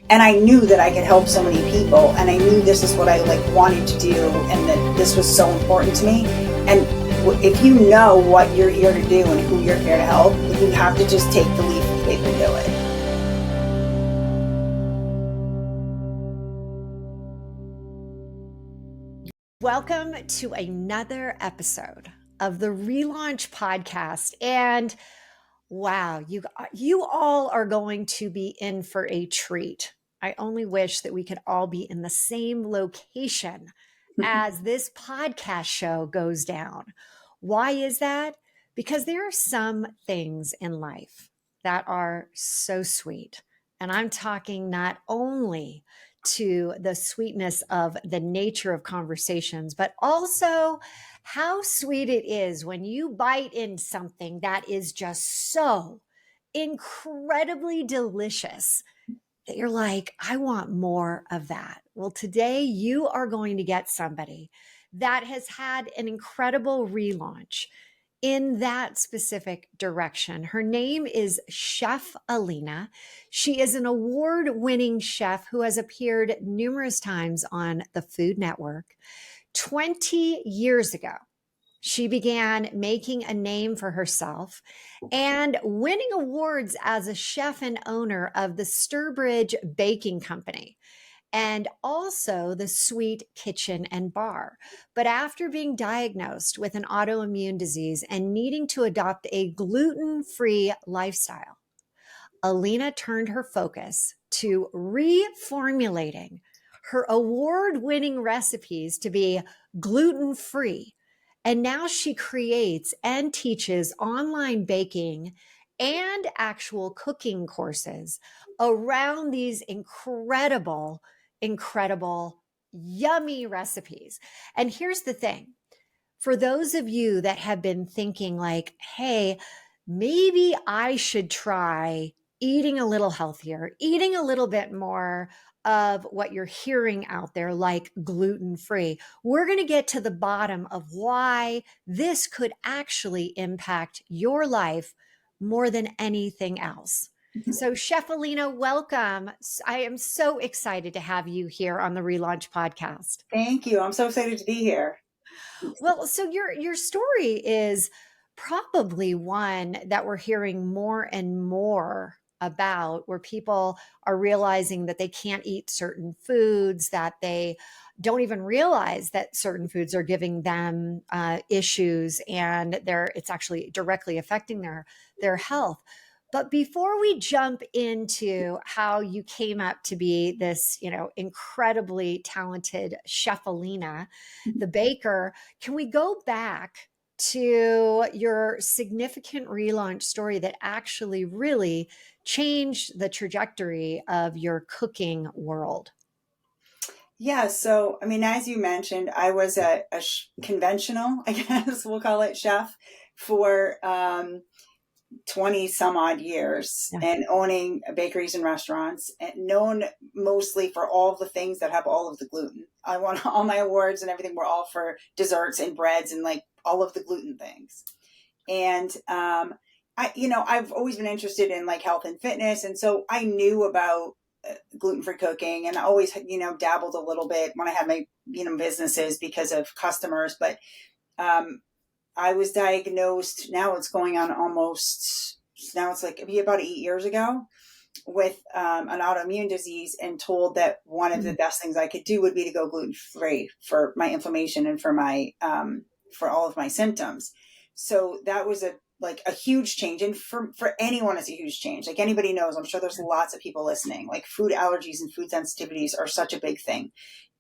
And I knew that I could help so many people, and I knew this is what I like wanted to do, and that this was so important to me. And if you know what you're here to do and who you're here to help, you have to just take the leap of faith and do it. Welcome to another episode of the ReLaunch podcast. And wow, you all are going to be in for a treat. I only wish that we could all be in the same location as this podcast show goes down. Why is that? Because there are some things in life that are so sweet. And I'm talking not only to the sweetness of the nature of conversations, but also how sweet it is when you bite in something that is just so incredibly delicious that you're like, I want more of that. Well, today you are going to get somebody that has had an incredible relaunch in that specific direction. Her name is Chef Alina. She is an award winning chef who has appeared numerous times on the Food Network. 20 years ago, she began making a name for herself and winning awards as a chef and owner of the Sturbridge Baking Company and also the Sweet Kitchen and Bar. But after being diagnosed with an autoimmune disease and needing to adopt a gluten-free lifestyle, Alina turned her focus to reformulating her award-winning recipes to be gluten-free. And now she creates and teaches online baking and actual cooking courses around these incredible, yummy recipes. And here's the thing, for those of you that have been thinking, like, hey, maybe I should try eating a little healthier, eating a little bit more of what you're hearing out there, like gluten free. We're going to get to the bottom of why this could actually impact your life more than anything else. So, Chef Alina, welcome. I am so excited to have you here on the ReLaunch podcast. Thank you. I'm so excited to be here. Well, so your story is probably one that we're hearing more and more about, where people are realizing that they can't eat certain foods, that they don't even realize that certain foods are giving them issues, and it's actually directly affecting their health. But before we jump into how you came up to be this, incredibly talented Chef Alina, the baker, can we go back to your significant relaunch story that actually really changed the trajectory of your cooking world? Yeah. So, I mean, as you mentioned, I was a conventional, I guess we'll call it, chef for 20 some odd years, Yeah. and owning bakeries and restaurants, and known mostly for all the things that have all of the gluten. I won all my awards and everything were all for desserts and breads and like all of the gluten things. And I've always been interested in like health and fitness, and so I knew about gluten-free cooking, and I always dabbled a little bit when I had my businesses because of customers. But um, I was diagnosed, now it's going on almost, now it's like maybe about 8 years ago, with an autoimmune disease, and told that one of the best things I could do would be to go gluten free for my inflammation and for my for all of my symptoms. So that was a huge change, and for anyone it's a huge change. Like anybody knows, I'm sure there's lots of people listening, like food allergies and food sensitivities are such a big thing.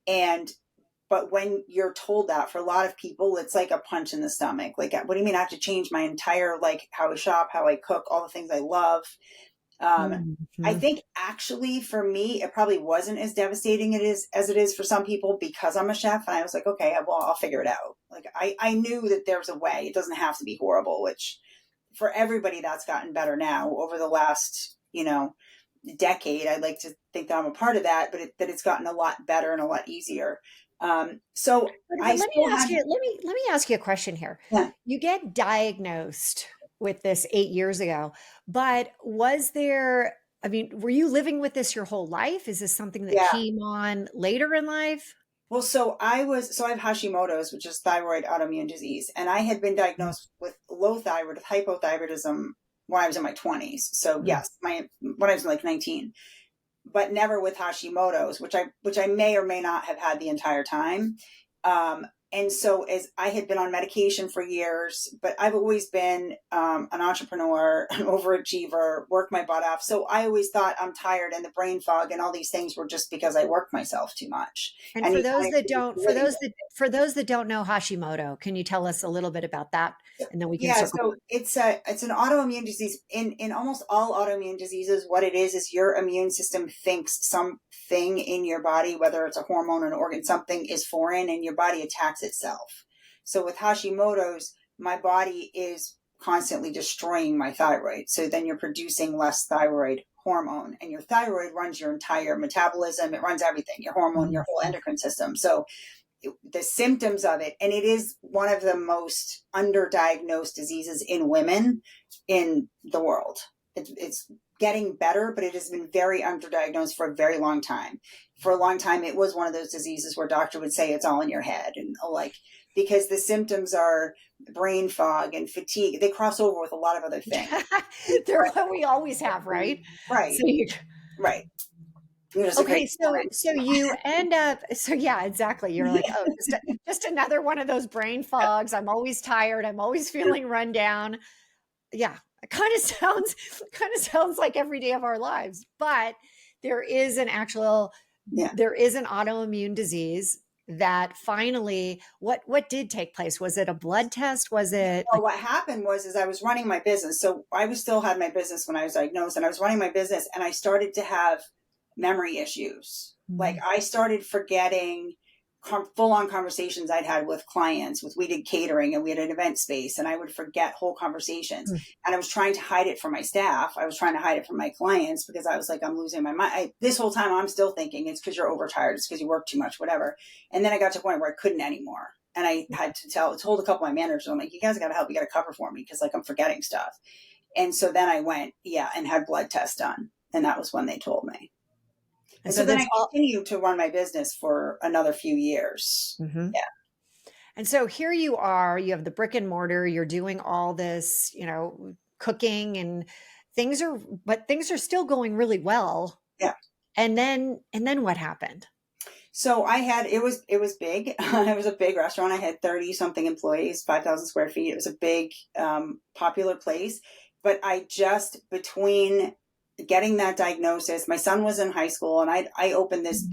And but when you're told that, for a lot of people, it's like a punch in the stomach. Like, what do you mean I have to change my entire, like how I shop, how I cook, all the things I love? I Mhm. think actually for me, it probably wasn't as devastating as it is for some people, because I'm a chef, and I was like, okay, well, I'll figure it out. Like I knew that there's a way. It doesn't have to be horrible, which for everybody that's gotten better now over the last, decade. I'd like to think that I'm a part of that, but that it's gotten a lot better and a lot easier. So But I let me still ask had, you, let me ask you a question here. yeah. You get diagnosed with this 8 years ago, but was there I mean, were you living with this your whole life? Is this something that Yeah. came on later in life? Well, I have Hashimoto's, which is thyroid autoimmune disease, and I had been diagnosed with low thyroid, with hypothyroidism when I was in my 20s. So Mm. yes, when I was like 19, but never with Hashimoto's, which I may or may not have had the entire time. And so as I had been on medication for years, but I've always been an entrepreneur, an overachiever, worked my butt off. So I always thought I'm tired, and the brain fog and all these things were just because I worked myself too much. And And for you those kind that of don't, living. for those that don't know Hashimoto, can you tell us a little bit about that? And then we can Yeah, circle. so it's an autoimmune disease. In almost all autoimmune diseases, what it is your immune system thinks something in your body, whether it's a hormone or an organ, something is foreign, and your body attacks itself. So with Hashimoto's, my body is constantly destroying my thyroid. So then you're producing less thyroid hormone, and your thyroid runs your entire metabolism. It runs everything, your hormone, your whole endocrine system. So the symptoms of it, and it is one of the most underdiagnosed diseases in women in the world. It's getting better, but it has been very underdiagnosed for a very long time. For a long time, it was one of those diseases where doctor would say it's all in your head, and because the symptoms are brain fog and fatigue. They cross over with a lot of other things. They're what we always have, right? Right. So Right. okay, so you end up, so yeah, exactly. You're like, oh, just another one of those brain fogs. I'm always tired. I'm always feeling run down. Yeah, it kind of sounds like every day of our lives. But there is an actual, there is an autoimmune disease that finally, what did take place? Was it a blood test? Was it? Well, what happened was I was running my business. So I still had my business when I was diagnosed, and I was running my business, and I started to have memory issues. Like I started forgetting full on conversations I'd had with clients. We did catering, and we had an event space, and I would forget whole conversations. And I was trying to hide it from my staff. I was trying to hide it from my clients because I was like, I'm losing my mind. This whole time I'm still thinking it's because you're overtired. It's because you work too much, whatever. And then I got to a point where I couldn't anymore. And I had to told a couple of my managers, I'm like, you guys got to help. You got to cover for me because I'm forgetting stuff. And so then I went, and had blood tests done. And that was when they told me. And so then I continued to run my business for another few years. Yeah. And so here you are, you have the brick and mortar, you're doing all this, cooking, and things are still going really well. Yeah. And then what happened? So it was big. It was a big restaurant. I had 30 something employees, 5,000 square feet. It was a big, popular place. But between getting that diagnosis, my son was in high school, and I opened this,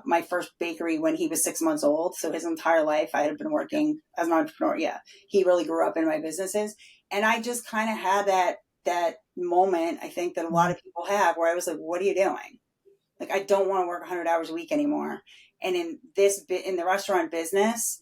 my first bakery when he was 6 months old. So his entire life I had been working as an entrepreneur. Yeah. He really grew up in my businesses. And I just kind of had that moment, I think, that a lot of people have, where I was like, what are you doing? Like, I don't want to work 100 hours a week anymore. And in the restaurant business,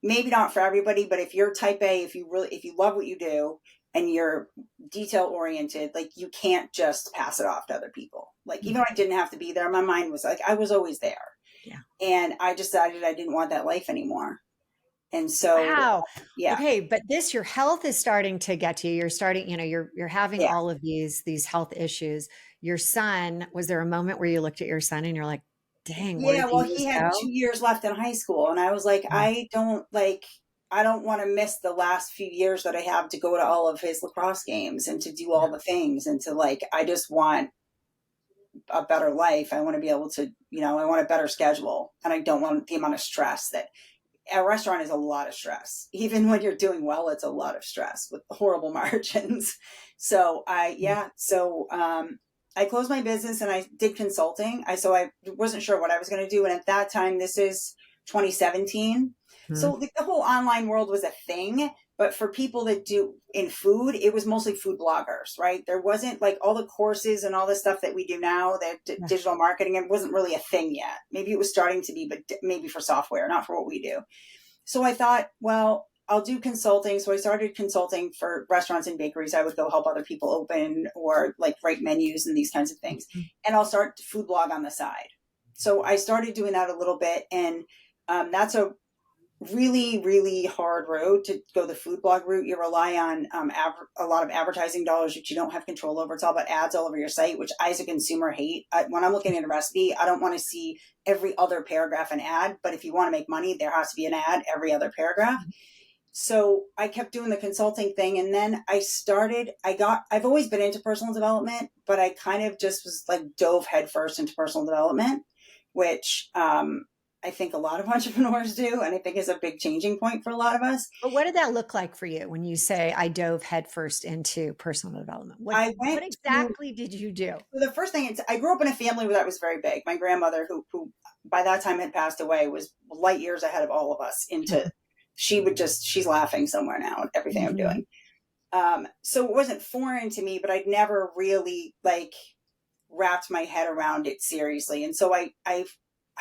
maybe not for everybody, but if you're type A, if you love what you do and you're detail oriented, like, you can't just pass it off to other people. Like, even though I didn't have to be there, my mind was like, I was always there. Yeah. And I decided I didn't want that life anymore. And so, wow. Yeah. Okay. But your health is starting to get to you. You're starting, you're having all of these health issues. Your son, was there a moment where you looked at your son and you're like, dang, yeah, well, he had 2 years left in high school. And I was like, I don't want to miss the last few years that I have to go to all of his lacrosse games and to do all the things, and to I just want a better life. I want to be able to, I want a better schedule, and I don't want the amount of stress that a restaurant is. A lot of stress. Even when you're doing well, it's a lot of stress with horrible margins. So I closed my business and I did consulting. So I wasn't sure what I was going to do. And at that time, this is 2017. So the whole online world was a thing, but for people that do in food, it was mostly food bloggers, right? There wasn't all the courses and all the stuff that we do now, that digital marketing, it wasn't really a thing yet. Maybe it was starting to be, but maybe for software, not for what we do. So I thought, well, I'll do consulting. So I started consulting for restaurants and bakeries. I would go help other people open or write menus and these kinds of things. And I'll start to food blog on the side. So I started doing that a little bit. And that's really, really hard road to go the food blog route. You rely on a lot of advertising dollars that you don't have control over. It's all about ads all over your site, which I as a consumer hate. When I'm looking at a recipe, I don't want to see every other paragraph an ad, but if you want to make money, there has to be an ad every other paragraph. So I kept doing the consulting thing. And then I've always been into personal development, but I kind of just was like dove headfirst into personal development, which, I think a lot of entrepreneurs do, and I think is a big changing point for a lot of us. But what did that look like for you when you say I dove headfirst into personal development? I What went to exactly did you do? the first thing. I grew up in a family where that was very big. My grandmother, who by that time had passed away, was light years ahead of all of us. She's laughing somewhere now at everything I'm Mhm. doing. So it wasn't foreign to me, but I'd never really like wrapped my head around it seriously. And so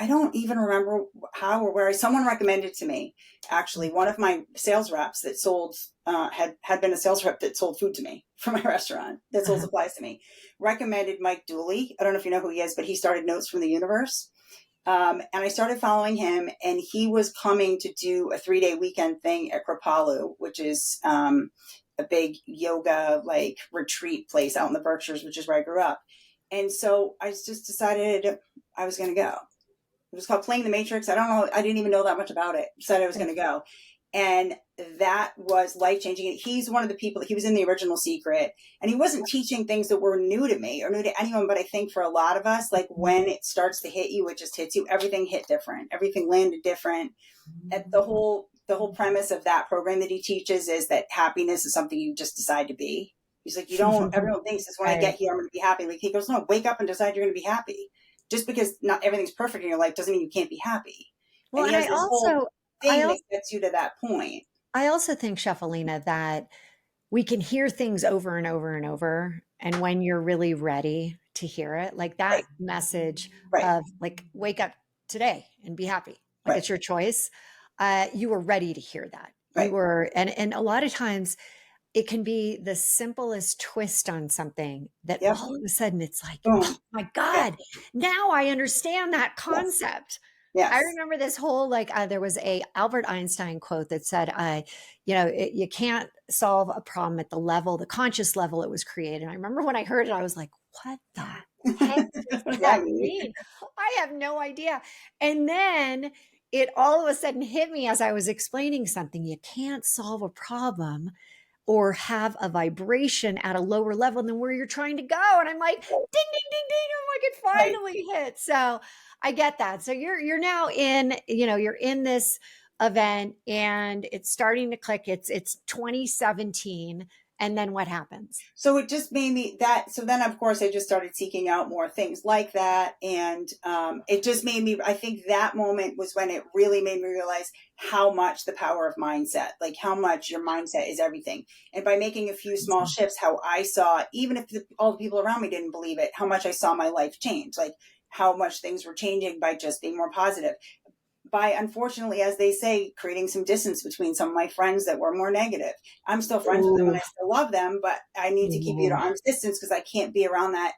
I don't even remember how or where someone recommended to me. Actually, one of my sales reps that sold had been a sales rep that sold food to me for my restaurant that sold Uh-huh. supplies to me. Recommended Mike Dooley. I don't know if you know who he is, but he started Notes from the Universe. And I started following him, and he was coming to do a 3-day weekend thing at Kripalu, which is a big yoga like retreat place out in the Berkshires, which is where I grew up. And so I just decided I was going to go. It was called Playing the Matrix. I don't know. I didn't even know that much about it. Said I was going to go. And that was life changing. He's one of the people, he was in the original Secret, and he wasn't teaching things that were new to me or new to anyone. But I think for a lot of us, like when it starts to hit you, it just hits you. Everything hit different. Everything landed different. And the whole premise of that program that he teaches is that happiness is something you just decide to be. He's like, everyone thinks this when I Right. get here, I'm going to be happy. Like he goes, no, wake up and decide you're going to be happy. Just because not everything's perfect in your life doesn't mean you can't be happy. Well, And he and has this whole I thing that also, gets you to that point. I also think, Chef Alina, that we can hear things over and over and over. And when you're really ready to hear it, like that Right, message right, of like, wake up today and be happy, like right, it's your choice. You were ready to hear that. You right. were, and a lot of times it can be the simplest twist on something that Yep. all of a sudden it's like, oh Boom. my Yeah. God, now I understand that Yes. concept. I Yes. remember this whole like there was a Albert Einstein quote that said, you can't solve a problem at the level, the conscious level it was created." And I remember when I heard it, I was like, "What the heck does What does that that mean? mean?" I have no idea. And then it all of a sudden hit me as I was explaining something. You can't solve a problem or have a vibration at a lower level than where you're trying to go. And I'm like, ding, ding, ding, ding. I'm like, it Right. finally hit. So I get that. So you're now in, you're in this event and it's starting to click. It's 2017. And then what happens? So it just made me that. So then, of course, I just started seeking out more things like that. And it just made me, I think that moment was when it really made me realize how much the power of mindset, like how much your mindset is everything. And by making a few small shifts, how I saw, even if all the people around me didn't believe it, how much I saw my life change, like how much things were changing by just being more positive. By, unfortunately, as they say, creating some distance between some of my friends that were more negative. I'm still friends with them and Ooh, I still love them, but I need to keep you at ooh. arm's distance because I can't be around that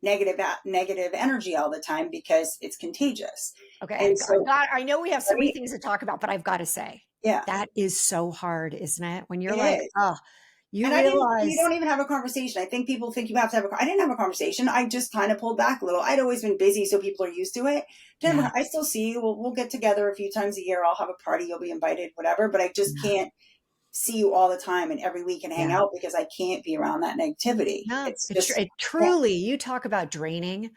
negative energy all the time because it's contagious. Okay. And so, I know we have so many right? things to talk about, but I've got to say, Yeah, that is so hard, isn't it? When you're it like, is. oh, you And I didn't, you realize, don't even have a conversation. I think people think you have to have I didn't have a conversation. I just kind of pulled back a little. I'd always been busy, so people are used to it. yeah, I still see you. We'll get together a few times a year. I'll have a party. You'll be invited, whatever. But I just yeah, can't see you all the time and every week and hang yeah. out because I can't be around that negativity. No, It's just, it yeah, truly, you talk about draining.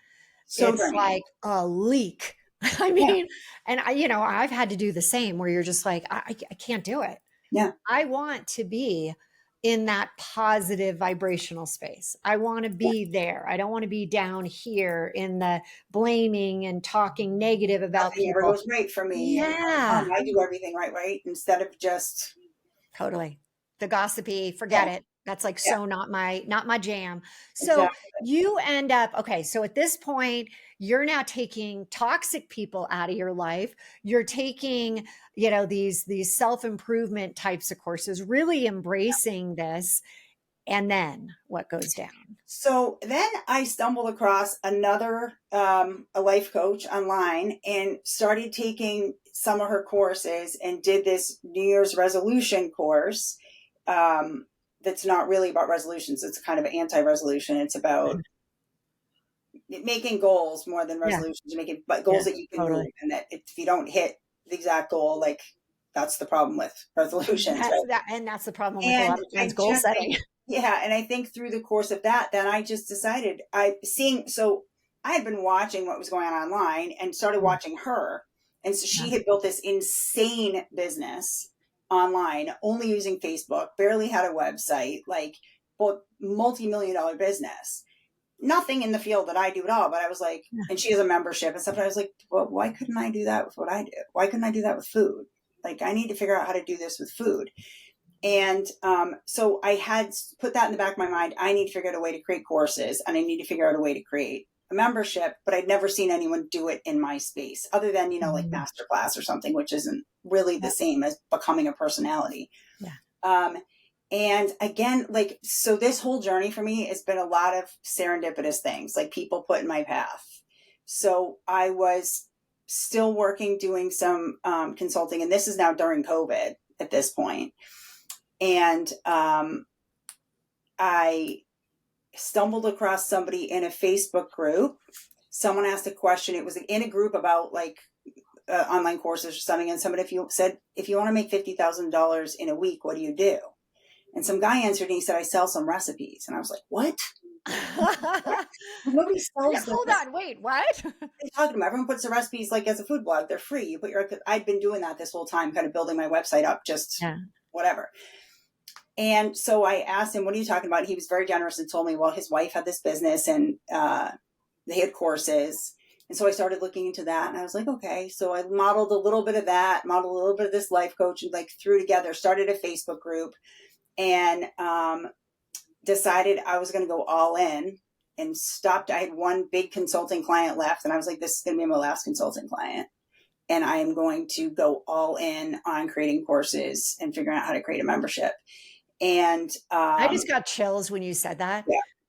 so It's draining. like a leak. I Yeah, mean, and I've had to do the same where you're just like, I can't do it. yeah. I want to be in that positive vibrational space. I want to Yeah. be there. I don't want to be down here in the blaming and talking negative about Nothing ever people. goes right for me. And Yeah, I do everything right, right? Instead of just, totally. The gossipy, yeah, forget it. That's like yeah, so not my jam. So exactly. you end up okay, so at this point you're now taking toxic people out of your life. You're taking, these self-improvement types of courses, really embracing this. And then what goes down? So then I stumbled across another, a life coach online and started taking some of her courses and did this New Year's resolution course. That's not really about resolutions. It's kind of anti-resolution. It's about making goals more than resolutions, making goals that you can move, and that if you don't hit the exact goal, like that's the problem with resolutions. That's the problem with a lot of times goal setting. Yeah. And I think through the course of that, then I just decided so I had been watching what was going on online and started watching her. And so she had built this insane business online, only using Facebook, barely had a website, like multi-million-dollar business. Nothing in the field that I do at all, but I was like, and she has a membership and stuff. And I was like, well, why couldn't I do that with what I do? Why couldn't I do that with food? Like, I need to figure out how to do this with food. And so I had put that in the back of my mind. I need to figure out a way to create courses, and I need to figure out a way to create a membership, but I'd never seen anyone do it in my space other than, like masterclass or something, which isn't really the same as becoming a personality. And again, so this whole journey for me has been a lot of serendipitous things, like people put in my path. So I was still working, doing some consulting, and this is now during COVID at this point. And I stumbled across somebody in a Facebook group. Someone asked a question. It was in a group about online courses or something. And somebody said, if you want to make $50,000 in a week, what do you do? And some guy answered and he said, I sell some recipes. And I was like, what? Nobody sells them. Hold on, wait, what? What are you talking about? Everyone puts the recipes as a food blog. They're free. You put I'd been doing that this whole time, kind of building my website up, just whatever. And so I asked him, what are you talking about? He was very generous and told me, well, his wife had this business and they had courses. And so I started looking into that and I was like, okay. So I modeled a little bit of that, modeled a little bit of this life coach, and threw together, started a Facebook group, and decided I was going to go all in and stopped. I had one big consulting client left and I was like, this is going to be my last consulting client. And I am going to go all in on creating courses and figuring out how to create a membership. And I just got chills when you said that,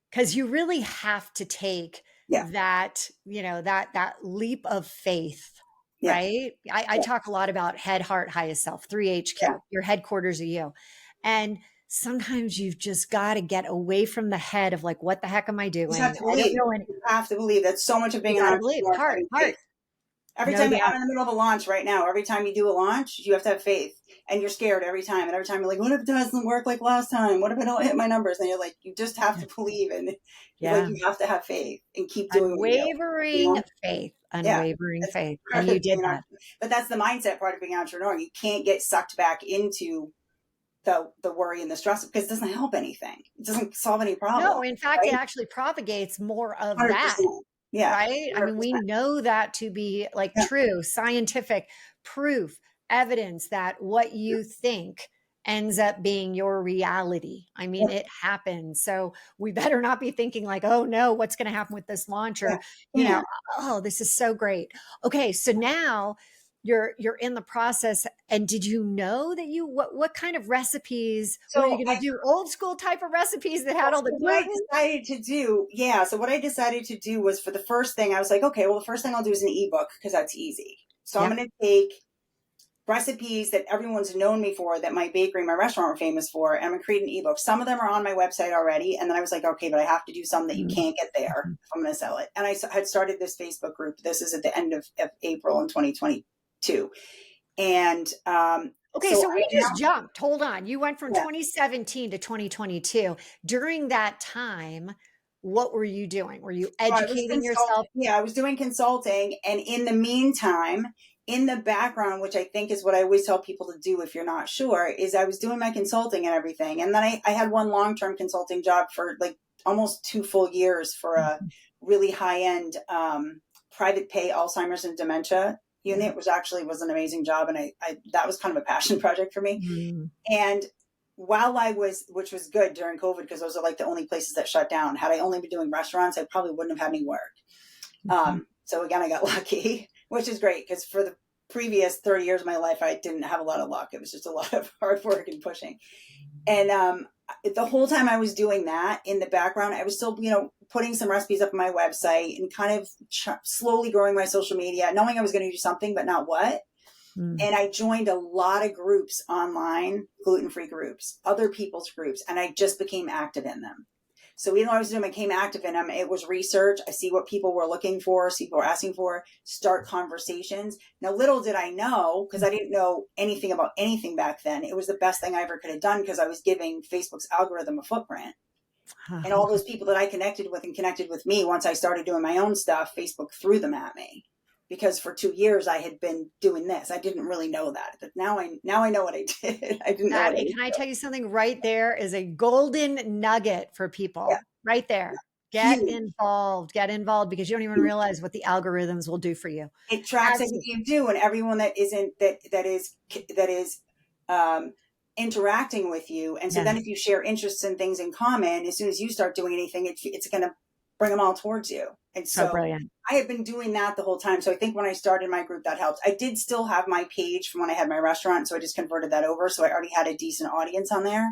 because you really have to take that, that leap of faith, right? I talk a lot about head, heart, highest self, 3HQ, your headquarters of you. And sometimes you've just got to get away from the head of what the heck am I doing? You have to believe. That's so much of being an entrepreneur. Heart. Every time I'm in the middle of a launch right now, every time you do a launch, you have to have faith, and you're scared every time. And every time you're like, what if it doesn't work like last time? What if I don't hit my numbers? And you're like, you just have to believe, and you have to have faith and keep doing unwavering faith. And you did that. But that's the mindset part of being an entrepreneur. You can't get sucked back into the worry and the stress, because it doesn't help anything. It doesn't solve any problem. No, in fact, it actually propagates more of 100%. That. Yeah. Right. 100%. I mean, we know that to be true scientific proof, evidence that what you think ends up being your reality. I mean, it happens. So we better not be thinking oh no, what's going to happen with this launch? Or, oh, this is so great. Okay. So now you're in the process. And did you know that what kind of recipes were you going to do? Old school type of recipes that had all the gluten? What I decided to do, so what I decided to do was, for the first thing, I was like, okay, well, the first thing I'll do is an ebook, because that's easy. So I'm going to take recipes that everyone's known me for, that my bakery, my restaurant were famous for, and I'm going to create an ebook. Some of them are on my website already. And then I was like, okay, but I have to do some that you can't get there if I'm going to sell it. And I had started this Facebook group. This is at the end of April in 2022. And okay, so we just jumped. Hold on. You went from 2017 to 2022. During that time, what were you doing? Were you educating yourself? Yeah, I was doing consulting. And in the meantime, in the background, which I think is what I always tell people to do if you're not sure, is I was doing my consulting and everything. And then I had one long-term consulting job for almost 2 full years for a really high-end private pay Alzheimer's and dementia unit, which actually was an amazing job. And I that was kind of a passion project for me. And while which was good during COVID, because those are the only places that shut down. Had I only been doing restaurants, I probably wouldn't have had any work. So again, I got lucky, which is great, because for the previous 30 years of my life, I didn't have a lot of luck. It was just a lot of hard work and pushing. And the whole time I was doing that in the background, I was still, putting some recipes up on my website and kind of slowly growing my social media, knowing I was going to do something, but not what. And I joined a lot of groups online, gluten-free groups, other people's groups, and I just became active in them. So even though I was doing, I became active in them. It was research. I see what people were looking for, see people were asking for, start conversations. Now, little did I know, because I didn't know anything about anything back then. It was the best thing I ever could have done because I was giving Facebook's algorithm a footprint. And all those people that I connected with and connected with me, once I started doing my own stuff, Facebook threw them at me. Because for 2 years I had been doing this. I didn't really know that. But now I know what I did. I didn't know what I did. Can I tell you something right there is a golden nugget for people. Yeah. Right there. Get involved because you don't even realize what the algorithms will do for you. It tracks everything you do, and everyone that is interacting with you. And so then if you share interests and things in common, as soon as you start doing anything, it's going to bring them all towards you. And so brilliant. I had been doing that the whole time. So I think when I started my group, that helped. I did still have my page from when I had my restaurant. So I just converted that over. So I already had a decent audience on there.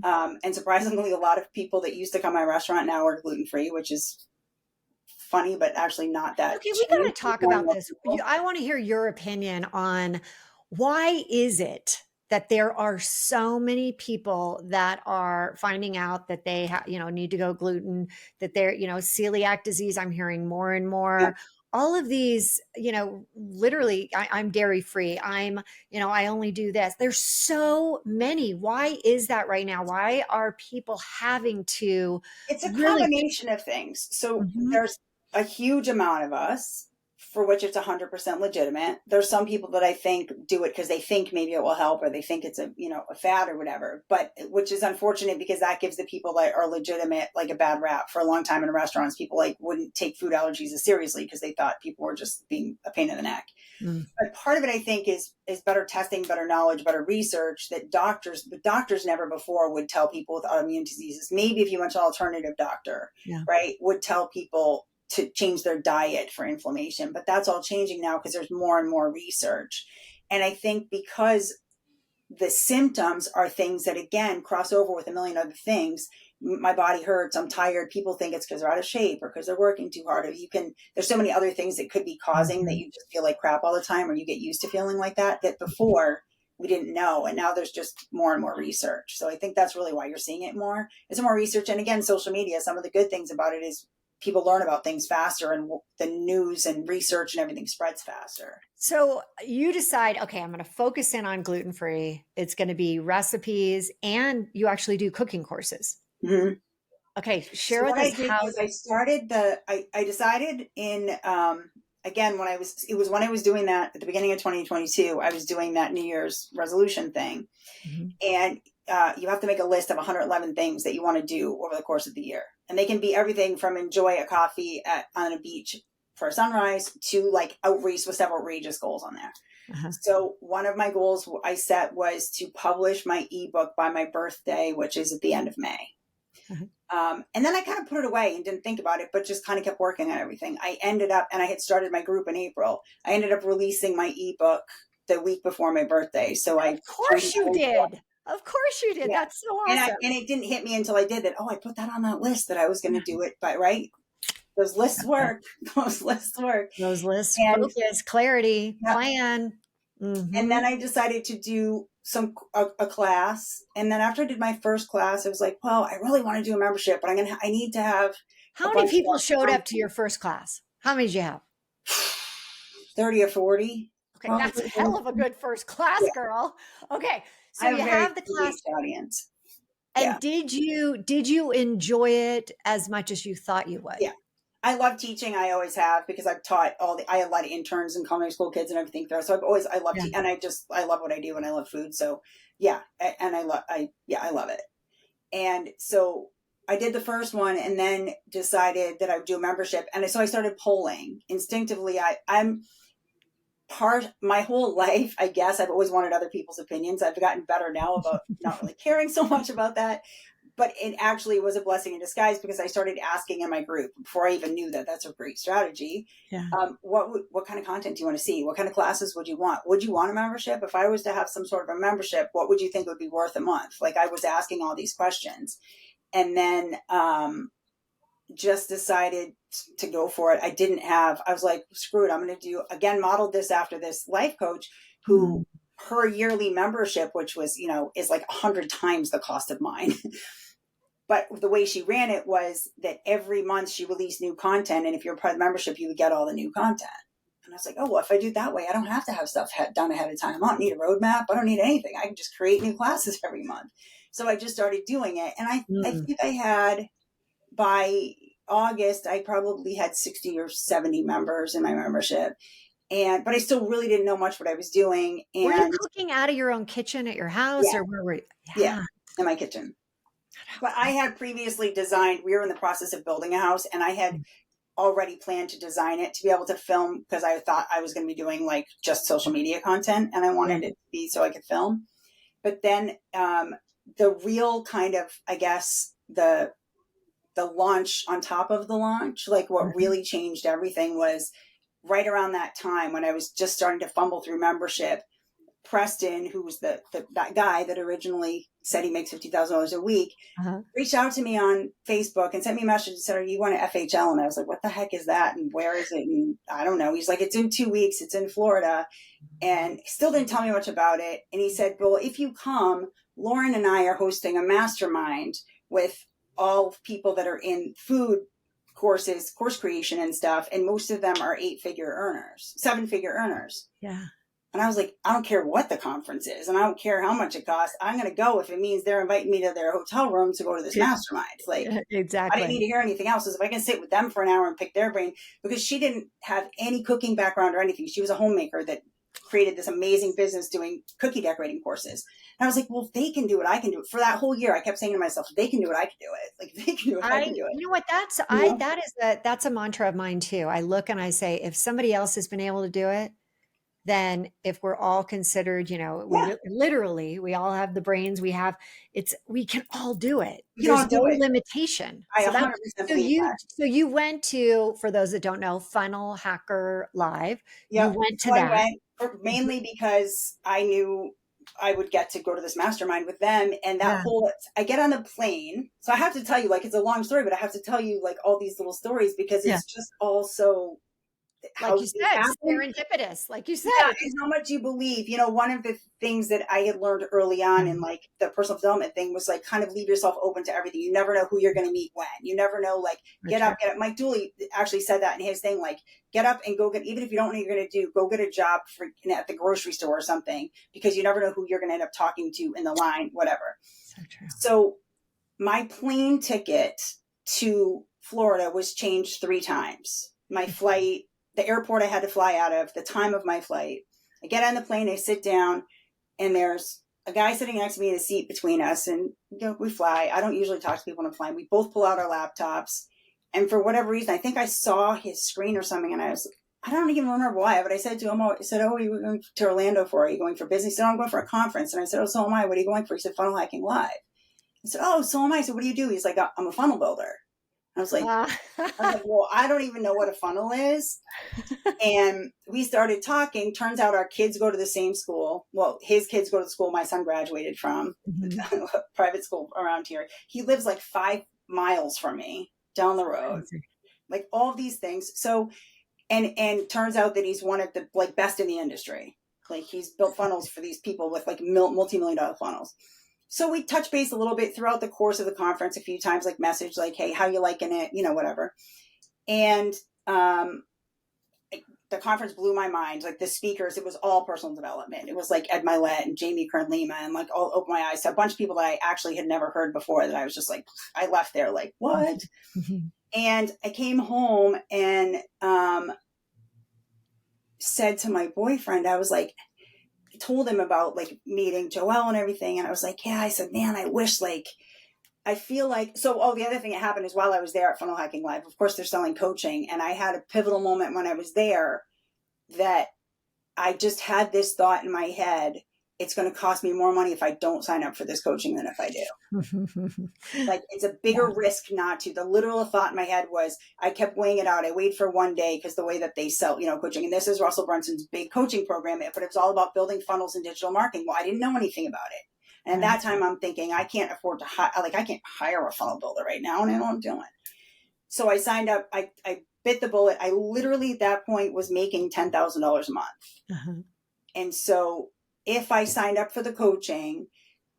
And surprisingly, a lot of people that used to come to my restaurant now are gluten-free, which is funny, but actually not that. Okay, we got to talk about this. I want to hear your opinion on why is it that there are so many people that are finding out that they need to go gluten, that they're, celiac disease. I'm hearing more and more. Yeah. All of these, literally, I'm dairy free. I only do this. There's so many. Why is that right now? Why are people having to? It's a combination of things. So there's a huge amount of us for which it's 100% legitimate. There's some people that I think do it because they think maybe it will help, or they think it's a fad or whatever, but which is unfortunate because that gives the people that are legitimate like a bad rap. For a long time in restaurants, people wouldn't take food allergies as seriously because they thought people were just being a pain in the neck. But part of it, I think, is better testing, better knowledge, better research that doctors never before would tell people with autoimmune diseases. Maybe if you went to an alternative doctor, right, would tell people to change their diet for inflammation. But that's all changing now because there's more and more research. And I think because the symptoms are things that, again, cross over with a million other things. My body hurts, I'm tired. People think it's because they're out of shape or because they're working too hard. Or there's so many other things that could be causing that you just feel like crap all the time, or you get used to feeling like that before we didn't know. And now there's just more and more research. So I think that's really why you're seeing it more. It's more research. And again, social media, some of the good things about it is people learn about things faster, and the news and research and everything spreads faster. So you decide, okay, I'm going to focus in on gluten-free. It's going to be recipes, and you actually do cooking courses. Okay. Share with us how. I decided in, again, when I was doing that at the beginning of 2022, I was doing that New Year's resolution thing. And you have to make a list of 111 things that you want to do over the course of the year. And they can be everything from enjoy a coffee on a beach for a sunrise to outreach with several outrageous goals on there. So one of my goals I set was to publish my ebook by my birthday, which is at the end of May. And then I kind of put it away and didn't think about it, but just kind of kept working on everything. I ended up, and I had started my group in April. I ended up releasing my ebook the week before my birthday. So Of course you did. Of course you did. Yeah. That's so awesome. And it didn't hit me until I did that. Oh, I put that on that list that I was going to do it, but right. Those lists work. Those lists focus, clarity, plan. And then I decided to do a class. And then after I did my first class, I was like, well, I really want to do a membership, but I need to have. How many people showed up to your first class? How many did you have? 30 or 40. Okay, that's a hell of a good first class, girl. Okay, so you have the class audience. And did you enjoy it as much as you thought you would? Yeah. I love teaching. I always have, because I've taught I had a lot of interns and culinary school kids and everything there. So I love and I love what I do, and I love food. So yeah. And I love it. And so I did the first one and then decided that I would do a membership. And so I started polling instinctively. My whole life, I guess, I've always wanted other people's opinions. I've gotten better now about not really caring so much about that. but it actually was a blessing in disguise because I started asking in my group before I even knew that that's a great strategy. Yeah. What kind of content do you want to see? What kind of classes would you want? Would you want a membership? If I was to have some sort of a membership, what would you think would be worth a month? Like I was asking all these questions, and then just decided to go for it. I was like, screw it. I'm going to do, again, modeled this after this life coach who her yearly membership, which was, is like 100 times the cost of mine. But the way she ran it was that every month she released new content. And if you're a part of the membership, you would get all the new content. And I was like, oh, well, if I do it that way, I don't have to have stuff done ahead of time. I don't need a roadmap. I don't need anything. I can just create new classes every month. So I just started doing it. And I think I had, by August, I probably had 60 or 70 members in my membership. But I still really didn't know much what I was doing. And were you cooking out of your own kitchen at your house, or where were you? Yeah, in my kitchen. But I had previously designed, we were in the process of building a house, and I had already planned to design it to be able to film, because I thought I was going to be doing like just social media content, and I wanted it to be so I could film. But then the real kind of, I guess, the launch on top of the launch, like what really changed everything was right around that time when I was just starting to fumble through membership. Preston, who was that guy that originally said he makes $50,000 a week, reached out to me on Facebook and sent me a message and said, "Are you going to FHL?" And I was like, "What the heck is that? And where is it?" And I don't know. He's like, "It's in 2 weeks. It's in Florida." And he still didn't tell me much about it. And he said, "Well, if you come, Lauren and I are hosting a mastermind with all people that are in food courses, course creation and stuff. And most of them are 7-figure earners." Yeah. And I was like, I don't care what the conference is, and I don't care how much it costs. I'm going to go if it means they're inviting me to their hotel room to go to this mastermind. Like, exactly. I didn't need to hear anything else. If I can sit with them for an hour and pick their brain, because she didn't have any cooking background or anything. She was a homemaker that created this amazing business doing cookie decorating courses. And I was like, well, if they can do it, I can do it. For that whole year, I kept saying to myself, if they can do it, I can do it. Like, if they can do it, I can do it. You know what? That's a mantra of mine too. I look and I say, if somebody else has been able to do it, then if we're all considered, we all have the brains, we can all do it. There's no limitation. I 100% believe that. So you went to, for those that don't know, Funnel Hacker Live. Yep. You went to that. I went mainly because I knew I would get to go to this mastermind with them. And I get on the plane. So I have to tell you, like, it's a long story, but I have to tell you like all these little stories because it's just all so, like you said, serendipitous, like you said. Yeah, and how much you believe. One of the things that I had learned early on in like the personal development thing was like kind of leave yourself open to everything. You never know who you're going to meet when. You never know, like, get up. Mike Dooley actually said that in his thing, like, get up and go get, even if you don't know what you're going to do, go get a job at the grocery store or something, because you never know who you're going to end up talking to in the line, whatever. So true. So my plane ticket to Florida was changed 3 times. My flight, the airport I had to fly out of, the time of my flight. I get on the plane, I sit down, and there's a guy sitting next to me in a seat between us, and we fly. I don't usually talk to people when I'm flying. We both pull out our laptops, and for whatever reason, I think I saw his screen or something, and I don't even remember why, but I said to him, "Oh, you're going to Orlando for? Are you going for business?" He said, "Oh, I'm going for a conference." And I said, "Oh, so am I. What are you going for?" He said, "Funnel Hacking Live." I said, "Oh, so am I." I said, "What do you do?" He's like, "I'm a funnel builder." I was like, well, I don't even know what a funnel is. And we started talking. Turns out our kids go to the same school. Well, his kids go to the school my son graduated from, a private school around here. He lives like 5 miles from me down the road, like all of these things. So, and turns out that he's one of the like best in the industry. Like he's built funnels for these people with like multi-million-dollar funnels. So we touch base a little bit throughout the course of the conference, a few times, like message, like, "Hey, how you liking it?" Whatever. And the conference blew my mind. Like the speakers, it was all personal development. It was like Ed Milet and Jamie Kern-Lima, and like all opened my eyes to a bunch of people that I actually had never heard before, that I was just like, I left there like, what? And I came home and said to my boyfriend, I was like, told him about like meeting Joelle and everything. And I was like, yeah, I said, man, I wish I feel like, the other thing that happened is while I was there at Funnel Hacking Live, of course they're selling coaching. And I had a pivotal moment when I was there that I just had this thought in my head it's going to cost me more money if I don't sign up for this coaching than if I do. Like, it's a bigger risk not to. The literal thought in my head was, I kept weighing it out. I weighed for one day because the way that they sell, coaching, and this is Russell Brunson's big coaching program, but it was all about building funnels and digital marketing. Well, I didn't know anything about it. And at that time I'm thinking, I can't afford to I can't hire a funnel builder right now, and I know what I'm doing. So I signed up. I bit the bullet. I literally at that point was making $10,000 a month. And so if I signed up for the coaching,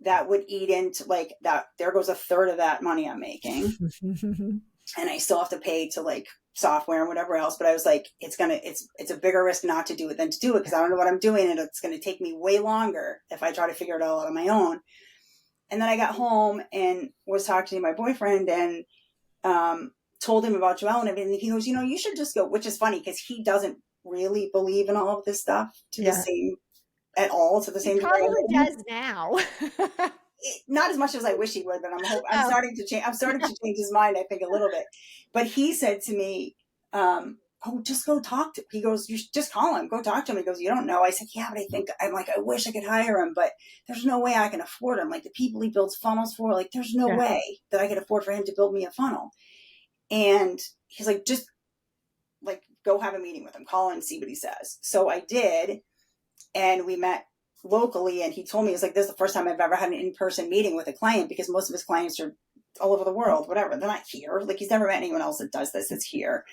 that would eat into like that. There goes a third of that money I'm making. And I still have to pay to like software and whatever else. But I was like, it's a bigger risk not to do it than to do it, because I don't know what I'm doing, and it's going to take me way longer if I try to figure it all out on my own. And then I got home and was talking to my boyfriend and told him about Joelle and everything. He goes, you should just go, which is funny because he doesn't really believe in all of this stuff to the same He probably does now. Not as much as I wish he would, but I'm starting to change. I'm starting to change his mind, I think, a little bit. But he said to me, just go talk to him. He goes, you just call him, go talk to him. He goes, you don't know. I said, yeah, but I'm like, I wish I could hire him, but there's no way I can afford him. Like, the people he builds funnels for, like, there's no way that I could afford for him to build me a funnel. And he's like, just like, go have a meeting with him, call and see what he says. So I did. And we met locally, and he told me, it's like, this is the first time I've ever had an in-person meeting with a client, because most of his clients are all over the world, whatever. They're not here. Like, he's never met anyone else that does this. It's here.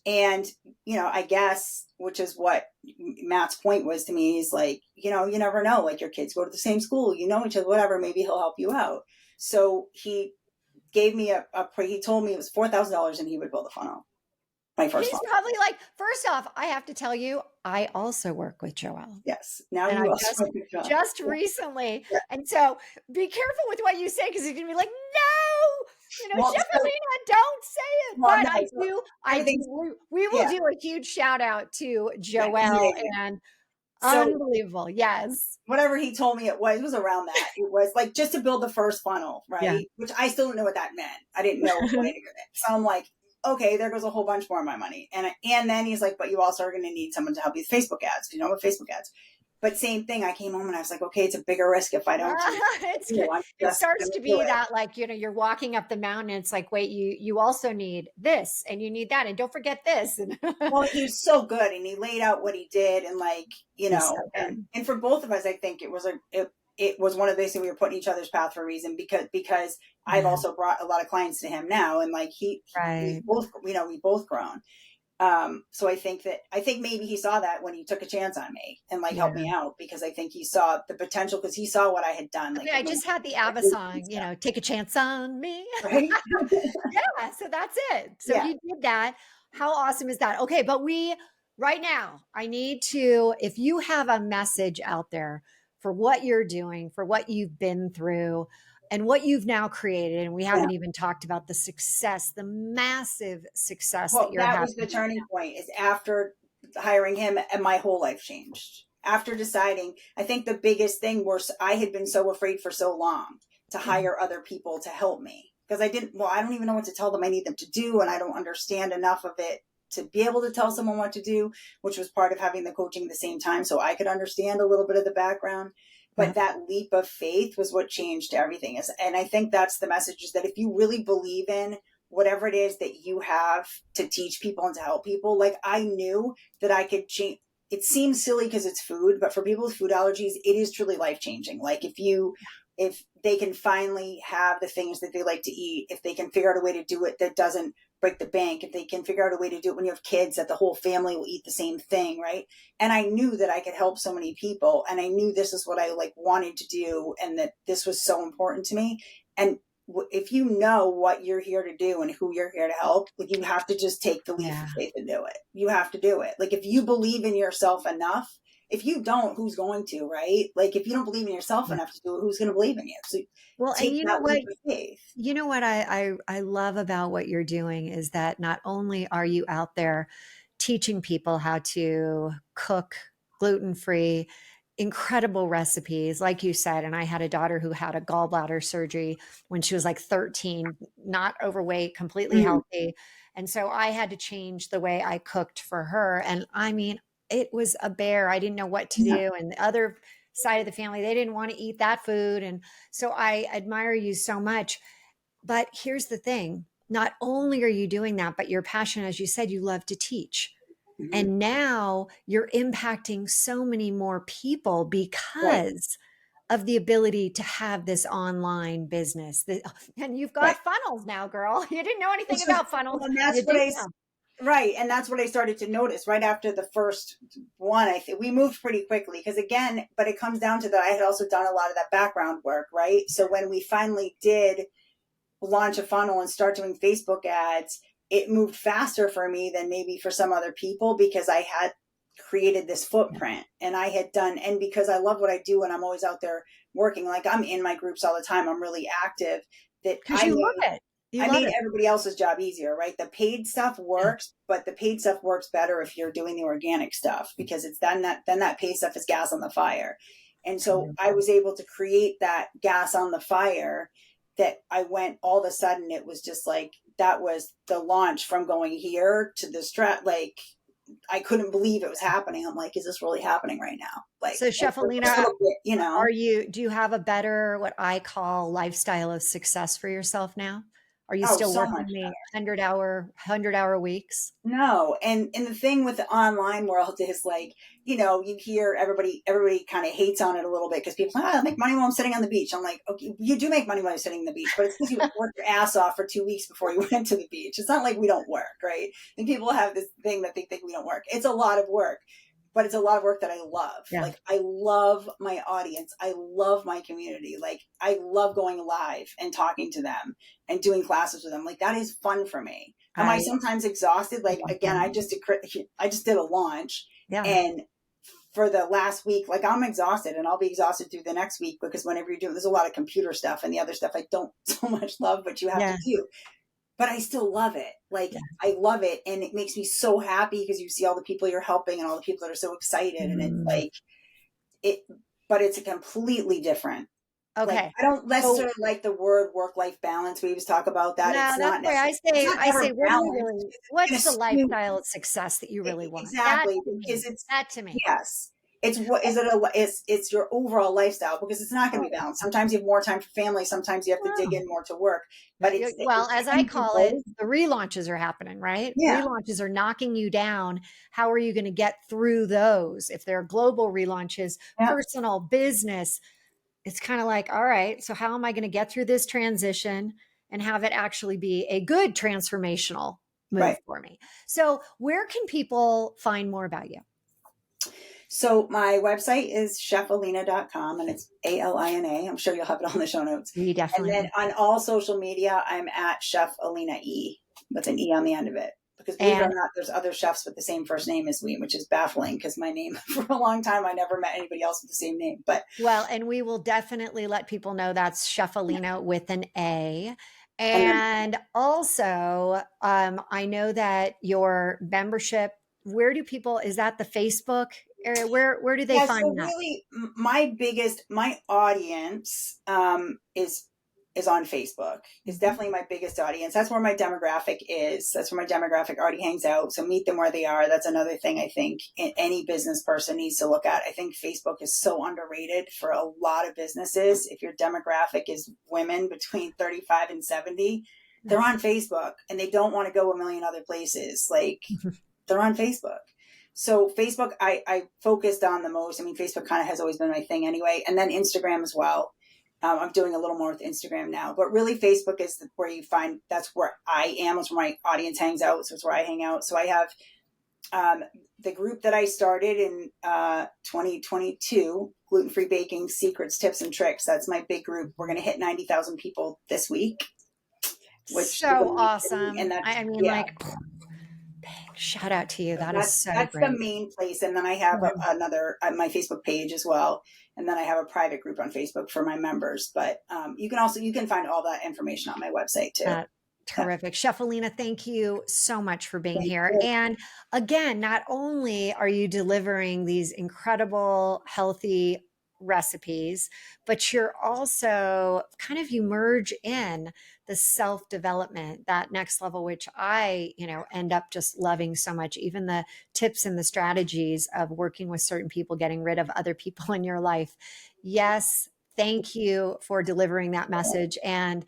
And, I guess, which is what Matt's point was to me, is like, you never know, like, your kids go to the same school, each other, whatever, maybe he'll help you out. So he gave me he told me it was $4,000 and he would build a funnel. He's probably like, first off, I have to tell you, I also work with Joelle. Yes. Now you also just recently. Yeah. And so be careful with what you say, because he's going to be like, no, Chef Alina, don't say it. Well, but I do. We will do a huge shout out to Joelle and unbelievable. Yes. Whatever he told me it was around that. It was like just to build the first funnel, right? Yeah. Which I still didn't know what that meant. I didn't know what it meant. So I'm like, okay, there goes a whole bunch more of my money. And then he's like, but you also are going to need someone to help you with Facebook ads. Do you know what Facebook ads? But same thing, I came home and I was like, okay, it's a bigger risk if I don't. It starts to be that, like, you're walking up the mountain and it's like, wait, you also need this and you need that. And don't forget this. Well, he was so good. And he laid out what he did. And like, so and for both of us, I think it was one of those things, we were putting each other's path for a reason, because I've also brought a lot of clients to him now. And like we both grown. So I think maybe he saw that when he took a chance on me and like helped me out, because I think he saw the potential, because he saw what I had done. Like, I just had the ABBA song, take a chance on me. Right? Yeah. So that's it. So he did that. How awesome is that? Okay. But right now, I need to, if you have a message out there for what you're doing, for what you've been through, and what you've now created, and we haven't even talked about the success, the massive success that you're having. That was the turning point, is after hiring him, and my whole life changed. After deciding, I think the biggest thing was I had been so afraid for so long to hire other people to help me, because I don't even know what to tell them I need them to do, and I don't understand enough of it to be able to tell someone what to do, which was part of having the coaching at the same time, so I could understand a little bit of the background. But that leap of faith was what changed everything. And I think that's the message, is that if you really believe in whatever it is that you have to teach people and to help people, like, I knew that I could change. It seems silly because it's food, but for people with food allergies, it is truly life-changing. Like, if they can finally have the things that they like to eat, if they can figure out a way to do it that doesn't break the bank, if they can figure out a way to do it when you have kids, that the whole family will eat the same thing, right? And I knew that I could help so many people, and I knew this is what I like wanted to do, and that this was so important to me. And if you know what you're here to do and who you're here to help, like, you have to just take the leap of faith and do it. You have to do it. Like, if you believe in yourself enough, if you don't, who's going to, right? Like, if you don't believe in yourself enough to do it, who's going to believe in you? So and you know what? You know what I love about what you're doing is that not only are you out there teaching people how to cook gluten-free, incredible recipes, like you said, and I had a daughter who had a gallbladder surgery when she was like 13, not overweight, completely healthy. And so I had to change the way I cooked for her. And I mean, it was a bear. I didn't know what to do. And the other side of the family. They didn't want to eat that food. And so I admire you so much. But here's the thing. Not only are you doing that, but your passion, as you said, you love to teach. Mhm. And now you're impacting so many more people Right, because of the ability to have this online business. And you've right. got funnels now, girl. You didn't know anything It's just, about funnels. well, and that's You what do I now. right, and that's what I started to notice right after the first one. I think we moved pretty quickly because again, but it comes down to that I had also done a lot of that background work, right? So when we finally did launch a funnel and start doing Facebook ads, it moved faster for me than maybe for some other people because I had created this footprint and I had done, and because I love what I do and I'm always out there working, like I'm in my groups all the time, I'm really active, that Because you love it. You I love made it. everybody else's job easier, right? The paid stuff Yeah. works, but the paid stuff works better if you're doing the organic stuff because it's then that paid stuff is gas on the fire. And so I was able to create that gas on the fire that I went all of a sudden it was just like that was the launch from going here to the strat, like I couldn't believe it was happening. I'm like, is this really happening right now? Like So, and Chef for a Alina, little bit, you know. do you have a better, what I call lifestyle of success for yourself now? Are you Oh, still so working much. the 100-hour weeks? No, and the thing with the online world is like, you know, you hear everybody kind of hates on it a little bit because people say, I make money while I'm sitting on the beach. I'm like, okay, you do make money while you're sitting on the beach, but it's because you worked your ass off for 2 weeks before you went to the beach. It's not like we don't work, right? And people have this thing that they think we don't work. It's a lot of work, but it's a lot of work that I love. Yeah. Like I love my audience. I love my community. Like I love going live and talking to them and doing classes with them. Like that is fun for me. Am I I sometimes exhausted? Like love again, that. I just did a launch Yeah. and for the last week, like I'm exhausted and I'll be exhausted through the next week because whenever you're doing, there's a lot of computer stuff and the other stuff I don't so much love, but you have to Yeah. do. But I still love it. Like Yeah. I love it. And it makes me so happy because you see all the people you're helping and all the people that are so excited. And it's Mm. like it, but it's a completely different, like Okay. I don't So necessarily like the word work-life balance. We always talk about that. no, It's that's not where I necessarily, it's say, not ever what do you balanced really, because it's going what's to the skew. lifestyle of success that you really want? That Exactly, to me, because it's that to me. yes. It's what is it a it's your overall lifestyle because it's not going to be balanced. Sometimes you have more time for family, sometimes you have to dig Oh. in more to work, but Well, it's as I can do call it, both. the relaunches are happening, right? Yeah, Relaunches are knocking you down. How are you going to get through those? If they're global relaunches, yeah, personal, business, it's kind of like, all right, so how am I going to get through this transition and have it actually be a good transformational move right. for me? So, where can people find more about you? So my website is chefalina.com and it's ALINA. I'm sure you'll have it on the show notes. We And definitely then will. on all social media, I'm at Chef Alina E with an E on the end of it. Because believe it or And not, there's other chefs with the same first name as me, which is baffling because my name for a long time, I never met anybody else with the same name. But well, and we will definitely let people know that's Chef yeah. Alina with an A. And then, And also, I know that your membership, where do people, is that the Facebook area? Where do they yeah, so find that? really my audience is on Facebook. Is Mhm. definitely my biggest audience. That's where my demographic is. That's where my demographic already hangs out. So meet them where they are. That's another thing I think any business person needs to look at. I think Facebook is so underrated for a lot of businesses. If your demographic is women between 35 and 70, they're on Facebook and they don't want to go a million other places. Like they're on Facebook. So Facebook, I focused on the most. I mean, Facebook kind of has always been my thing anyway, and then Instagram as well. I'm doing a little more with Instagram now, but really Facebook is where you find that's where I am. It's where my audience hangs out. So it's where I hang out. So I have the group that I started in 2022, gluten-free baking secrets, tips, and tricks. That's my big group. We're going to hit 90,000 people this week, which is So amazing. And awesome. that's I mean, yeah. like, shout out to you. That is so That's the great. main place, and then I have another my Facebook page as well, and then I have a private group on Facebook for my members. But you can find all that information on my website too. That Yeah. terrific. Chef Alina, thank you so much for being Thank here. you. And again, not only are you delivering these incredible, healthy, recipes, but you're also kind of, you merge in the self-development, that next level, which I, end up just loving so much. Even the tips and the strategies of working with certain people, getting rid of other people in your life. Yes. Thank you for delivering that message. And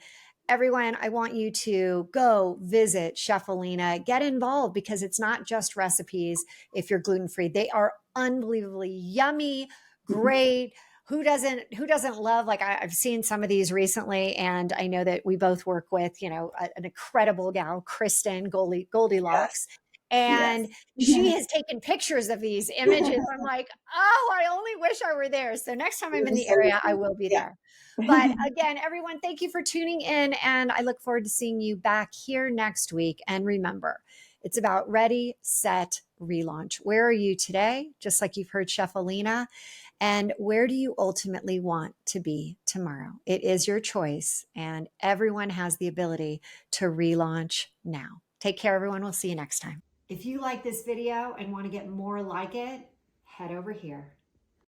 everyone, I want you to go visit Chef Alina, get involved, because it's not just recipes. If you're gluten-free, they are unbelievably yummy, great. Who doesn't love, like I've seen some of these recently, and I know that we both work with, an incredible gal, Kristen Yes. Goldilocks. And Yes. she has taken pictures of these images. I'm like, oh, I only wish I were there. So next time I'm in the area, I will be Yeah. there. But again, everyone, thank you for tuning in. And I look forward to seeing you back here next week. And remember, it's about ready, set, relaunch. Where are you today? Just like you've heard Chef Alina. And where do you ultimately want to be tomorrow? It is your choice. And everyone has the ability to relaunch now. Take care, everyone. We'll see you next time. If you like this video and want to get more like it, head over here.